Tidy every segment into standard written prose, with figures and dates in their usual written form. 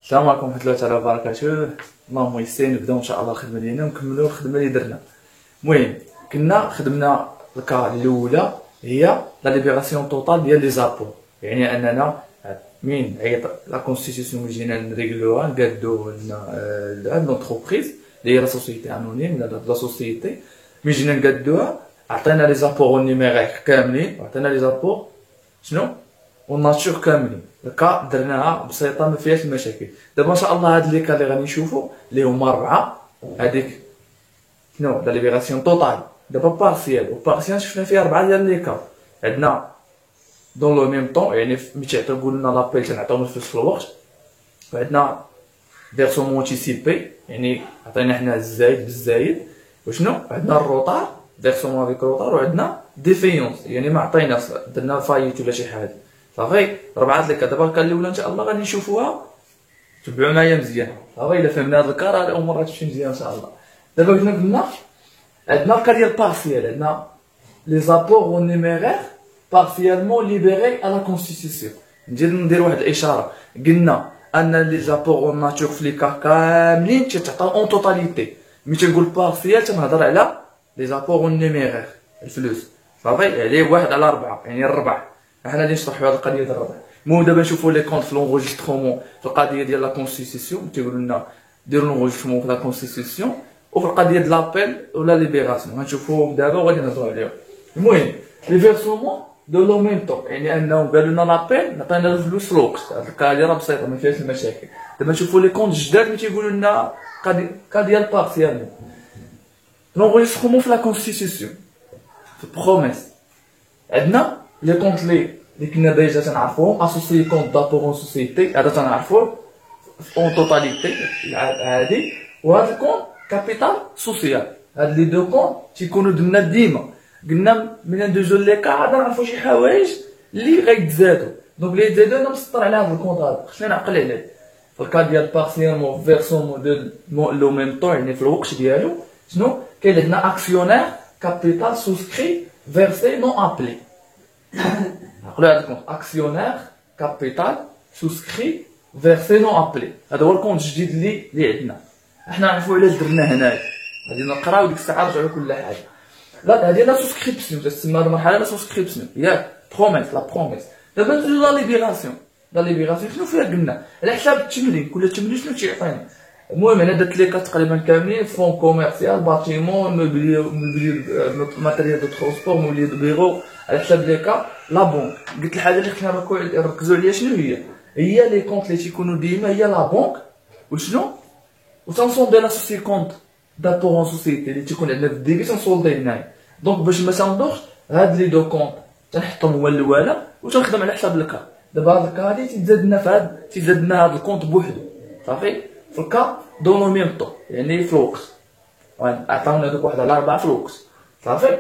السلام عليكم ورحمة الله تعالى وبركاته. اللهم يسر نبداو ان شاء الله الخدمه ديالنا ونكملوا الخدمه اللي درنا. المهم كنا خدمنا الكا الاولى هي لا ليبراسيون توتال ديال لي زابور، يعني اننا من عيط لا كونستيتيسيون جينا نريغلوها نقادو هاد لونتربريز اللي هي لا سوسيتي انونيم ولا لا سوسيتي، ملي جينا نقادوها عطينا لي زابور نيميريك كاملين وعطينا لي زابور شنو والناتور كاملين. الكا درناها بسيطه ما فيهاش المشاكل. دابا ان شاء الله هاد لي كا اللي غادي نشوفو اللي هما 4 هذيك شنو لا ليبراسيون توتال، دابا بارسيال وبارسيال شفنا فيها 4 ديال لي كا. عندنا دون لو ميم طون، يعني ملي تعطيو لنا لابيل تنعطيو الفلوس في الوقت، وعندنا فيرسون مونتيسيبي يعني عطينا حنا الزايد بالزايد، وشنو عندنا الروطار فيرسون افيك روطار، وعندنا ديفيونس يعني ما عطيناش درنا فايت ولا شي حاجه. صافي 4 لي كا. دابا الكا الاولى ان شاء الله غادي نشوفوها، تبعوا معايا مزيان. صافي الا فهمنا هاد الكا راه الامور غتمشي مزيان ان شاء الله. دابا قلنا عندنا الكا ديال بارسيال، عندنا لي زابور والنيميرير بارسيالمون ليبيري على كونستيتيسيون. ندير واحد الاشاره، قلنا ان لي زابور والناتور في لي كا كاملين تيتعطاو اون توتاليتي، ملي تنقول بارسيال تنهضر على لي زابور والنيميرير الفلوس. صافي عليه 1 على 4 يعني الربع. حنا غادي نشرحوا هاد القضيه ديال الربع. المهم دابا نشوفوا لي كونط في لونغوجيسترومون في القضيه ديال لا كونستيتيسيون، تيقولوا لنا ديروا لونغوجيسترومون في لا كونستيتيسيون، وفي القضيه ديال لابيل ولا ليبيراسيون غنشوفوهم دابا وغادي نهضروا عليهم. المهم لي فيرسومون دو لو ميم طون، يعني انهم قالوا لنا لابيل عطينا الفلوس في الوقت. هاد القضيه راه بسيطه ما فيهاش المشاكل. دابا نشوفوا لي كونط جداد اللي تيقولوا لنا كا ديال بارسيال لونغوجيسترومون في لا كونستيتيسيون في بروميس. عندنا لي كونط اللي كنا ديجا تنعرفوهم، اسوسيي كونط دابور اون سوسيتي هذا تنعرفوه اون توتاليتي هادي، وهذا الكونط كابيتال سوسيال. هاد لي دو كونط تيكونوا درنا ديما، قلنا من ندوزو لي كا عاد نعرفو شي حوايج اللي غيتزادو. دونك اللي يتزادو انا مسطر على هاد الكونط هذا خصني نعقل عليه. في الكا ديال بارسيالمون فيرسون دو لو ميم طون يعني في الوقت ديالو شنو كاين عندنا اكسيونير كابيتال سوسكري فيرسي نون ابلي. نقولوا هذا الكونط اكسيونير كابيتال سوسكري فيرسي نون ابلي، هذا هو الكونط الجديد اللي عندنا. حنا نعرفوا علاش درنا هنايا، غادي نقراو ديك الساعه نرجعوا كل حاجه. لا هذه لا سوسكريبسيون تسمى هذه المرحله لا سوسكريبسيون ياك بروميس لا بروميس. دابا ندوزو لا ليبيراسيون. لا ليبيراسيون شنو فيها قلنا على حساب التملين، كل تملين شنو تيعطينا. المهم انا درت لي كا تقريبا كاملين فون كوميرسيال باتيمون موبيلي ماتيريال دو ترونسبور موبيلي دو بيرو على حساب لي كا لا بونك. قلت الحاجه اللي خصنا نركزوا عليها شنو هي لي كونط اللي تيكونوا ديما هي لا بونك وشنو وتنصوندي لا سوسي كونط دابور اون سوسيتي اللي تيكون عندنا في الديبي تنصوندي هنايا. دونك باش ما تندوخش هاد لي دو كونط تنحطهم هو الاولى وتنخدم على حساب الكا. دابا هاد الكا هادي تيتزاد لنا في هاد تيزاد لنا هاد الكونط بوحدو. صافي في الكا دون لو ميم طون يعني في الوقت عطاونا دوك 1 على 4 في الوقت. صافي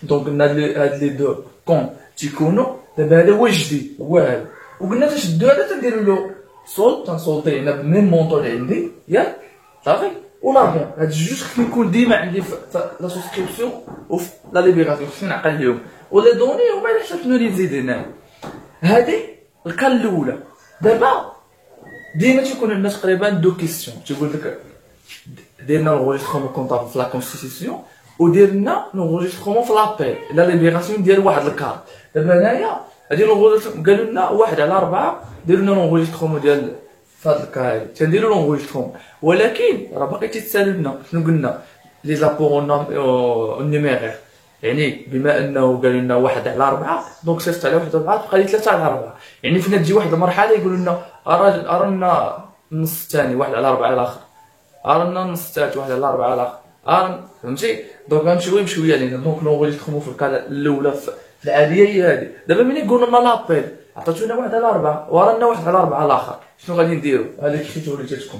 دونك قلنا هاد لي دو كونط تيكونوا دابا هذا هو الجديد هو هذا، وقلنا تنشدو هذا تنديرو له صول تنصولطيه هنا بميم مونطون اللي عندي ياك. صافي ولا بون هاد الجوج خصني يكون ديما عندي في لا سوسكريبسيون وفي لا ليبيراسيون خصني نعقل عليهم، ولا دوني هما على حساب شنو اللي نزيد هنا. هادي الكا الاولى. دابا ديما تيكون عندنا تقريبا دو كيسيون، تيقول لك ديرنا لونغوجيسترومون كونطابل في لا كونستيتيسيون وديرنا لونغوجيسترومون في لابيل لا ليبيراسيون ديال واحد الكار. دابا هنايا هادي لونغوجيسترومون قالوا لنا 1 على 4 ديروا لنا لونغوجيسترومون ديال فهاد الكا هادي تنديرو لونغوجيسترومون، ولكن راه باقي تيتسالوا لنا شنو قلنا لي زابور نيميرير، يعني بما انه قالوا لنا 1 على 4 دونك صيفط على 1 على 4 بقى لي 3 على 4. يعني فينا تجي واحد المرحله يقولوا لنا رانا النص الثاني 1 على 4 على الاخر، رانا النص الثالث 1 على 4 على الاخر، فهمتي. دونك غنمشيو بشويه لينا. دونك لونغوجيسترومون في الكا الاولى في العاديه هي هادي. دابا ملي يقولوا لنا لابيل عطاتونا 1 على 4 ورانا 1 على 4 على الاخر، شنو غادي نديرو؟ هذا كيفاش وليتاتكم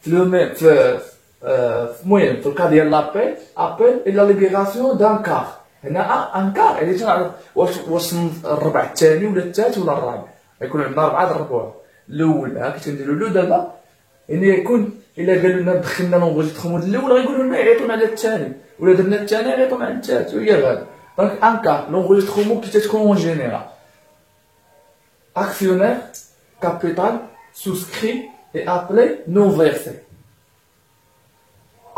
في لو ميم في المهم في الكا ديال لابيل ابيل الى ليبيراسيون دان كار. هنا ان كار يعني تنعرف واش الربع الثاني ولا الثالث ولا الرابع، يكون عندنا 4 ضربوها الاول هاك تنديرو له. دابا يعني يكون الا قالوا لنا دخلنا لونغوجيسترومون الاول غيقولوا لنا يعيطونا على الثاني، ولا درنا الثاني يعيطونا على الثالث وهي هذا. دونك ان كار لونغوجيسترومون كي تتكون اون جينيرال اكسيونير كابيتال souscrit est appelé non versé.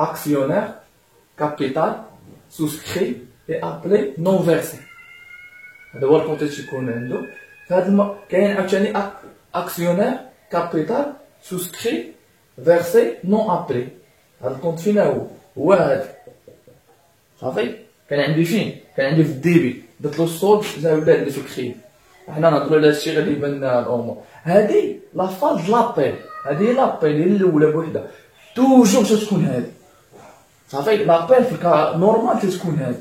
Actionnaire, capital, souscrit est appelé non versé. هذا هو الكونتيكست يكون عنده. كاين عاوتاني actionnaire, capital, souscrit, versé, non appelé. هذا الكونت فين هو هذا صافي. كان عندي فين؟ كان عندي في الديبي درت له الصوت زاوله اللي في الكريم. حنا نهضروا على هادشي غادي يبان لنا الامور. هادي لا فاز لابيل، هادي لابيل هي الاولى بوحدها توجور تتكون هادي صافي. لابيل في الكا نورمال تتكون هادي،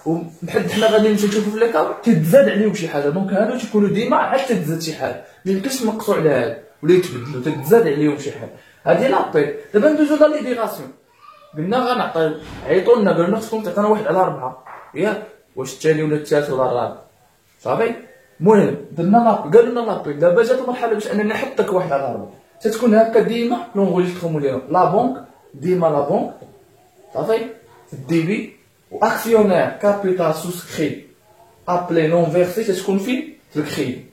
وبحال حنا غادي نمشيو نشوفو في ليكا تتزاد عليهم شي حاجه. دونك هادو تيكونوا ديما عاد تتزاد شي حاجه، ميمكنش نقصوا على هاد ولا يتبدلوا، تتزاد عليهم شي حاجه. هادي لابيل. دابا ندوزو لا ليبيراسيون. قلنا غنعطي عيطوا لنا قالوا لنا خصكم تعطينا 1 على 4 ياك، واش الثاني ولا الثالث ولا الرابع صافي. المهم درنا قالوا لنا لابيل. دابا جات المرحله باش انني نحطك 1 على 4 تتكون هكا ديما لونغوليستخومون ديالهم لا بونك، ديما لا بونك صافي في الديبي. واكسيونير كابيتال سوسكري ابلي نون فيرسي تتكون في الكريدي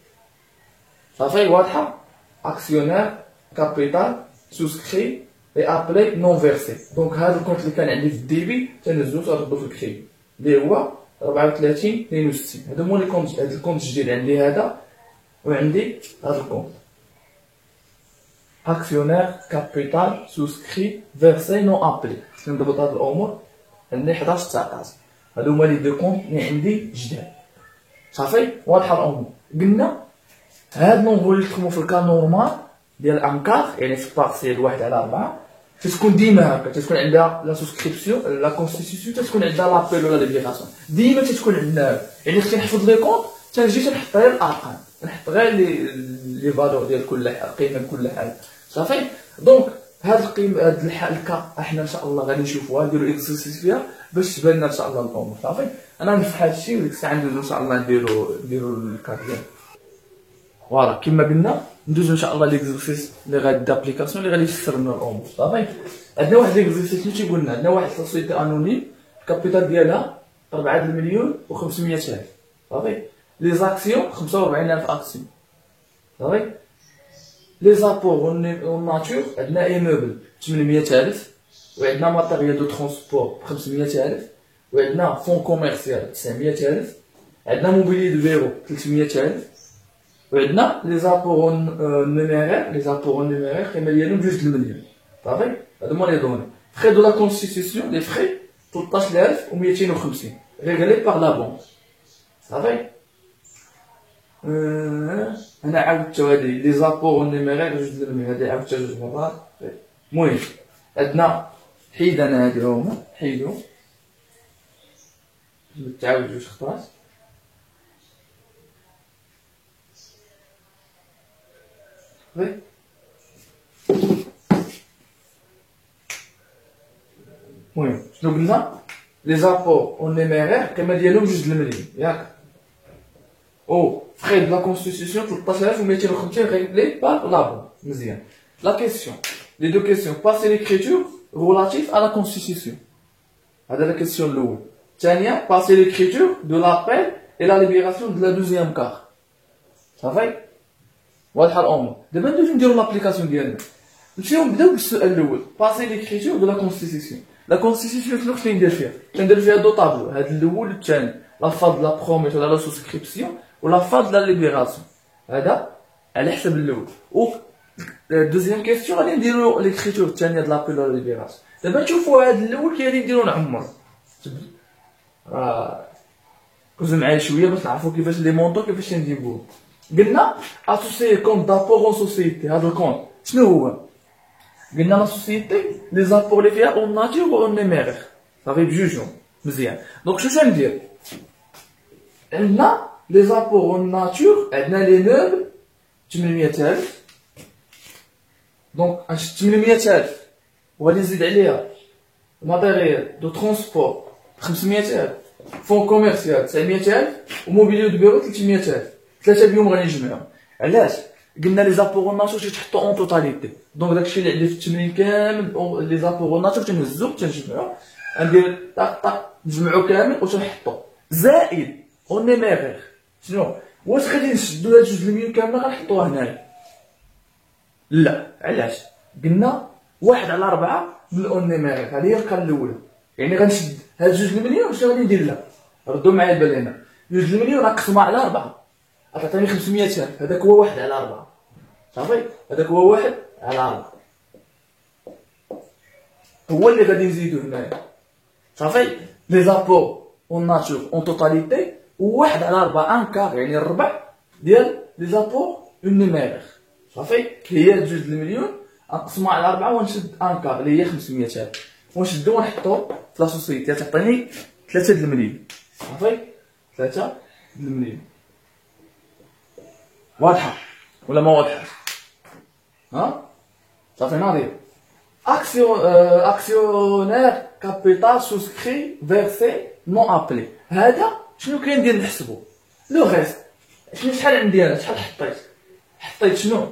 صافي. واضحه. اكسيونير كابيتال سوسكري اي ابلي نون فيرسي. دونك هذا الكونت اللي كان عندي في الديبي تنزلو تردو في الكريدي اللي هو 34 62. هادو هما لي كونت. هاد الكونت الجديد عندي هذا، وعندي هذا الكونت اكسيونير كابيتال سوسكري فيرسي نون ابلي. خصني نضبط هاد الامور. عندي 11 19. هادو هما لي دو كونت اللي عندي جداد صافي. واضحه الامور. قلنا هاد نونغوليستخمون في الكا نورمال ديال امكار، يعني في بارسيل 1 على 4 تتكون ديما هكا. تتكون عندها لا سوسكريبسيون لا كونستيتيسيون، تتكون عندها لابيل ولا ليبيراسيون ديما تتكون عندنا. يعني خصني نحفظ لي كونت تنجي تنحط غير الارقام، نحط غير لي فالور ديال كل قيمه كل حاجه صافي. دونك هاد القيمه هاد الكا احنا ان شاء الله غادي نشوفوها نديرو اكسرسيس فيها باش تبان لنا ان شاء الله الامور صافي. انا نفتح هادشي وديك الساعه ندوزو ان شاء الله نديرو الكا ديال فوالا كيما قلنا. ندوزو ان شاء الله ليكزرسيس اللي غادي دابليكاسيون اللي غادي يفسر لنا الامور صافي. عندنا واحد ليكزرسيس اللي تيقول لنا عندنا واحد سوسيتي انونيم الكابيتال ديالها 4 مليون و500 الف صافي. لي زاكسيون 45000 اكسيون صافي. لي زابور اون ناتور عندنا اي موبل 800000، وعندنا ماتيريال دو ترونسبور 500000، وعندنا فون كوميرسيال 900000، عندنا موبيلي دو فيرو 300000، وعندنا لي زابور نيميرير. لي زابور نيميرير قيمه ديالهم 2 المليون صافي. هادو هما لي دوني. فري دو لا كونستيتيسيون لي فري 13250 ريغلي باغ لا بونك صافي. انا عاودت هادي لي زابور نيميرير 2 المليون هادي عاودتها 2 مرات. المهم عندنا حيد انا هادي هما حيدو تعاود 2 خطرات صافي. المهم شنو قلنا؟ لي زابور اون نيميرير قيمه ديالهم 2 المليون ياك. او فري دو لا كونستيتيسيون 13250 ريغلي باغ لا بون. مزيان. لا كيسيون لي دو كيسيون باسي ليكريتور ريلاتيف ا لا كونستيتيسيون. هذا لا كيسيون الاول. الثانيه باسي ليكريتور دو لابيل اي لا ليبيراسيون دو لا دوزيام كار صافي. واضحه الامور. دابا ندوزو نديرو لابليكاسيون ديالنا. نمشيو نبداو بالسؤال الاول باسي ليكريتور دو لا كونستيتيسيون. لا كونستيتيسيون شنو خصني ندير فيها؟ كندير فيها دو طابلو، هاد الاول والثاني لا فاز لا بروميس ولا لا سوسكريبسيون ولا فاز لا ليبيراسيون. هذا على حسب الاول. و دوزيام كيسيون غادي نديرو ليكريتور الثانيه د لابيل ولا ليبيراسيون. دابا نشوفو هاد الاول كي غادي نديرو نعمر. ركزوا معايا شويه باش نعرفو كيفاش لي مونطو كيفاش نديروه. قلنا اسوسيي كونت دابور اون سوسيتي. هذا الكونت شنو هو؟ قلنا لا سوسيتي لي زابور اللي فيها اون ناتور و اون نيميرير صافي بجوجهم. مزيان. دونك شنو غندير؟ عندنا لي زابور اون ناتور عندنا لي موبل 800000. دونك 800000 وغادي نزيد عليها ماتيريال دو ترونسبور 500000، فون كوميرسيال 900000، وموبيليو دو بيرو 300000. ثلاثه بيهم غادي نجمعهم. علاش؟ قلنا لي زابور اون ناتور تيتحطوا اون توتاليتي. دونك داكشي اللي عندي في التمرين كامل لي زابور اون ناتور تنهزو تنجمعو، ندير طاق طاق نجمعو كامل وتنحطو زائد اون نيميرير. شنو؟ واش غادي نشدو هاد 2 المليون كامله غنحطوها هنايا لا علاش؟ قلنا 1/4 من الاون نيميريك، هذه هي القاعده الاولى. يعني غنشد هاد 2 المليون، شنو غادي ندير لها؟ ردوا معايا البال هنا، 2 المليون نقسمها على 4 غتعطيني 500,000. هذاك هو 1/4. صافي، هذاك هو 1/4 هو اللي غادي نزيدو هنايا. صافي، لي زابور اون ناتور اون توتاليتي 1/4 ان كار، يعني الربع ديال لي زابور اون نيميريك. صافي، هي 2 المليون نقسمها على 4 ونشد ان كار اللي هي 500,000 ونشدو ونحطو في لا سوسيتي، تعطيني 3 المليون. صافي، 3 المليون. واضحه ولا ما واضحه؟ ها صافي ناضي. actionnaire capital souscrit versé non appelé. هذا شنو كندير نحسبو؟ لو غيست شحال عندي انا؟ شحال حطيت شنو؟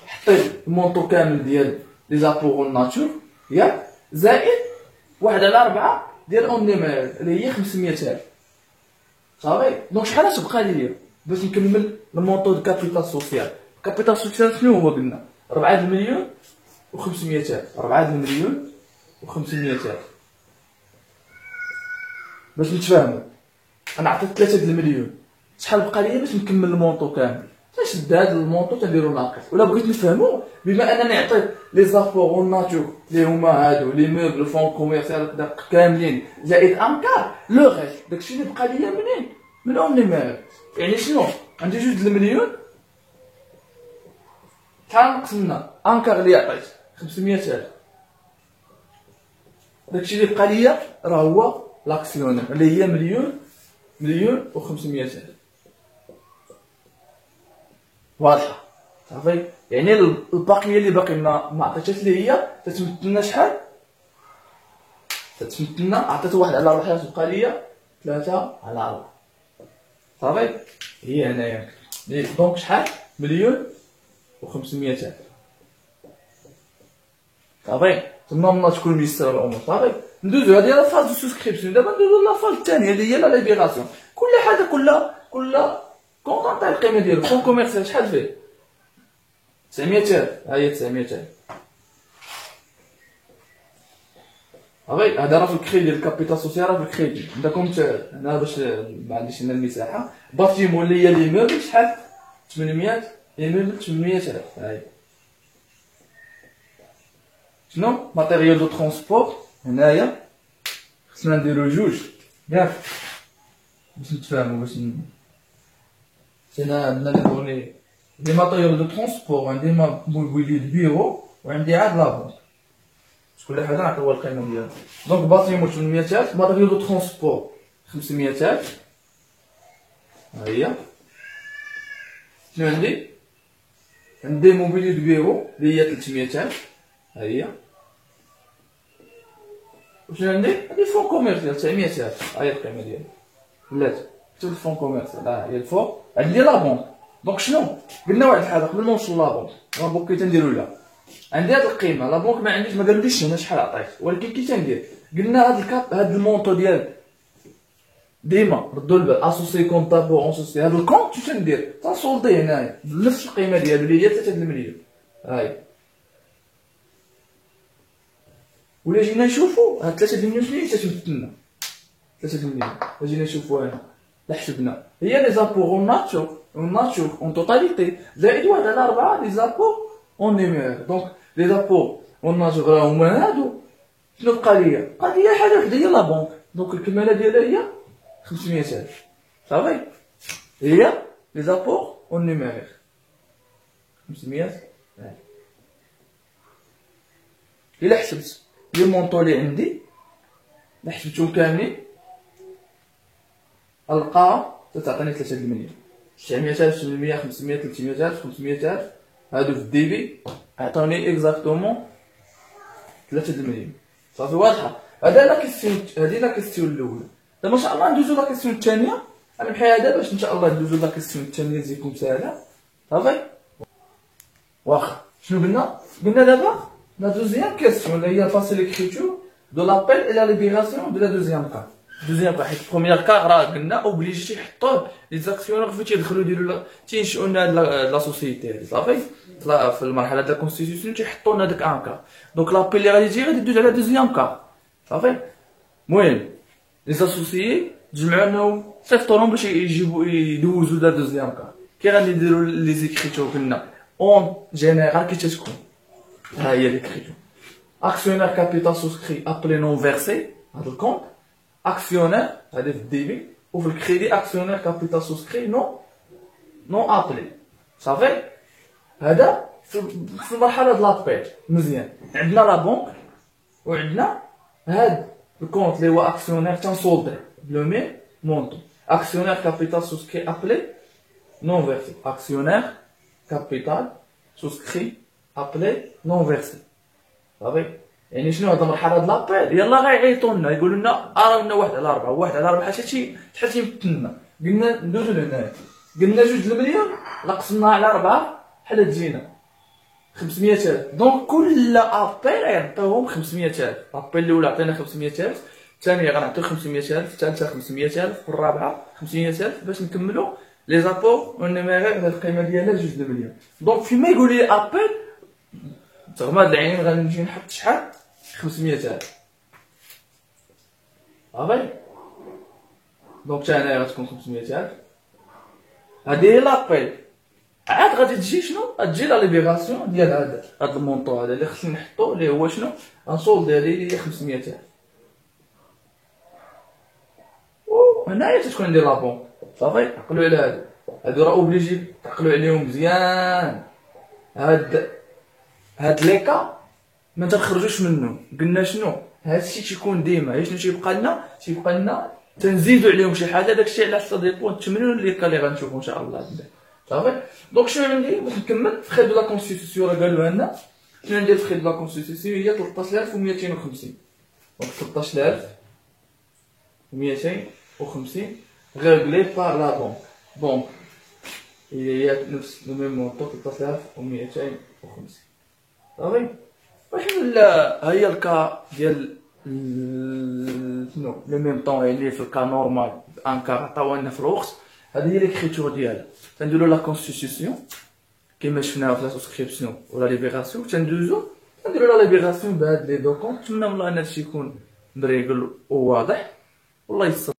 حطيت المونطو كامل ديال لي زابور ناتور ياك، زائد 1/4 ديال اون نيمير اللي هي 500,000. صافي، دونك شحال تبقى ليا باش نكمل المونطو دو كابيتال سوسيال؟ كابيتال سوسيال شنو هو؟ قلنا 4 المليون و500,000. 4 المليون و500,000. باش نتفاهمو، انا عطيت 3 المليون، شحال بقى ليا باش نكمل المونطو كامل؟ تنشد هاد المونطو تنديرو ناقص. ولا بغيت نفهمو، بما انني عطيت لي زابور اون ناتور اللي هما هادو لي موبل فون كوميرسيال كاملين زائد انكار، لو غيست داكشي اللي بقى ليا منين؟ من اون نيمير. يعني شنو؟ عندي 2 المليون، شحال نقسمنا انكار اللي عطيت 500,000، داكشي اللي بقى ليا راه هو لاكسيونير اللي هي مليون و500,000. واضحه؟ صافي، يعني الباقيه اللي باقي ما عطيتهاش اللي هي تتمثلنا شحال؟ تتمثلنا عطيت 1/4 تبقى ليا 3/4. صافي، هي هنايا. دونك شحال؟ مليون و500,000. صافي، تما منا تكون ميسر الامور. صافي، ندوزو هادي لا فاز دو سوسكريبسيون. دابا ندوزو لا فاز الثانيه اللي هي لا ليبيراسيون. كل حاجه كل كونطون تاع القيمه ديالو. فون كوميرسيال شحال فيه؟ 900,000. ها هي 900,000. صافي، هذا راه في الكريدي، الكابيتال سوسيال راه في الكريدي. عندكم هنا باش ما عنديش هنا المساحه. باتيمون اللي هي لي موبل شحال؟ 800. لي موبل 800,000. ها هي. شنو؟ ماتيريال دو ترونسبور هنايا خصنا نديرو جوج ياك باش نتفاهمو. باش هنا عندنا لي دوني دي ماتيريال دو ترونسبور، عندي موبيلي دو بيرو وعندي عاد لابونك. كل حاجه نعطيوها القيمه ديالها. دونك باتيمون 800,000، ماتيريال دو ترونسبور 500,000. ها هي. شنو عندي موبيلي دو بيرو اللي هي 300,000. ها هي. وشنو عندي فون كوميرسيال 900,000. ها هي القيمه ديالها. بلاتي شوف الفون كوميرسيال، ها هي الفوق. عندي لا بونك. دونك شنو قلنا؟ واحد الحاجه قبل ما نوصل لا بونك، لا بونك كي تنديرو لها عندي هاد القيمه. لا بونك ما عنديش، ما قالوليش هنا شحال عطيت، ولكن كي تندير قلنا هاد المونطو ديال ديما ردوا البال اسوسي كونطابو اونسوسي. هاد الكونت شنو تندير؟ تنسولدي هنايا بنفس القيمه ديالو اللي هي 3 المليون. هاي. ولا جينا نشوفو هاد 3 المليون شنو هي تتمثلنا؟ 3 المليون جينا نشوفوها هنا لا حسبنا هي لي زابور اون ناتور اون توتاليتي زائد 1/4 لي زابور اون نيمير. دونك لي زابور اون ناتور راه هما هادو. شنو بقى ليا؟ بقى ليا حاجه وحده هي لا بونك. دونك الكماله ديالها هي 500,000. صافي، هي لي زابور اون نيمير 500,000. إلا حسبت لي مونطو لي عندي، إلا حسبتهم كاملين القاهم تعطيني 3 المليون. 900,000 800 500 300,000 500,000 هادو في الديبي عطاوني اكزاكتومون 3 المليون. صافي، واضحه. هذا لا كيسيون، هذه لا كيسيون الاولى. دابا ان شاء الله ندوزو لا كيسيون الثانيه. انا بحال هذا باش ان شاء الله ندوزو لا كيسيون الثانيه تجيكم ساهله. صافي، واخا. شنو قلنا دابا لا دوزيام كيسيون اللي هي فاسيل écriture de l'appel et la libération de la deuxième carte. دوزيام كا، حيت بروميير كا راه قلنا اوبليجي تيحطوه لي زاكسيونير فين تيدخلوا يديروا تينشئوا لنا لا سوسيتي هادي صافي. في المرحله ديال الكونستيتيسيون تيحطوا لنا داك ان كا، دونك لابيل اللي غادي تجي غادي دوز على دوزيام كا صافي. المهم لي زاسوسيي تجمعوا لهم صيفطولهم باش يجيبوا يدوزوا لا دوزيام كا. كي غادي نديروا لي زيكريتور قلنا اون جينيرال كي تتكون، ها هي ليكريتور actionnaire capital souscrit appelé non versé هذا الكونت، actionnaire هذا في الديبي، وفي الكريدي actionnaire capital souscrit non appelé صافي. هذا في المرحله د لابيل مزيان. عندنا لا بنك وعندنا هاد الكونت اللي هو actionnaire تنصولديه بلو ميم مونطون، actionnaire capital souscrit appelé non versé، actionnaire capital souscrit appelé non versé صافي. يعني شنو هاد المرحله د لابيل؟ يلاه غيعيطوا لنا يقولوا لنا راه لنا 1 على 4 1 على 4 حتى تيمتنا. قلنا ندوزو لهنايا، قلنا 2 المليون نقسمناها على 4 بحال تجينا 500,000. دونك كل ابيل غيعطيوهم 500,000. لابيل الاولى عطينا 500,000، الثانيه غنعطيو 500,000، الثالثه 500,000، والرابعه 500,000 باش نكملوا لي زابور والنيميرير. القيمه ديالها 2 المليون. دونك فيما يقول لي ابيل تغمض العينين غادي نجي نحط شحال 500,000 صافي. دونك حتى هنايا غتكون 500,000. هادي هي لابيل. عاد غادي تجي شنو؟ غتجي لا ليبيراسيون ديال هاد المونطو هذا اللي خصني نحطو اللي هو شنو؟ غنصول ديالي هي 500,000. وهنايا تتكون عندي لابون صافي. عقلوا على هادو راه اوبليجي تعقلوا عليهم مزيان. هاد ليكا ما تنخرجوش منه. قلنا شنو هادشي تيكون ديما شنو تيبقى لنا تنزيدوا عليهم شي حاجه. داكشي على حسب ديبو نتمنوا ليكا اللي غنشوفوا ان شاء الله صافي. دونك شنو عندي باش نكمل في خير دو لا كونستيتيسيون راه قالوها لنا. شنو ندير في خير دو لا كونستيتيسيون؟ هي 13,250. دونك 13,250 ريغلي بار لا بونك. بونك هي نفس لو ميم مونطو 13,250 صافي. والحمد لله ها هي الكا ديال شنو لو ميم طون. يعني في الكا نورمال ان كا عطاونا في الوقت. هذه هي ليكريتور ديالها. تنديرو لا كونستيتيسيون كيما شفناها في لا سوسكريبسيون ولا ليبيراسيون. تندوزو نديرو لا ليبيراسيون بهاد لي دو كونت. نتمنى والله ان هادشي يكون مريقل وواضح. والله يسر.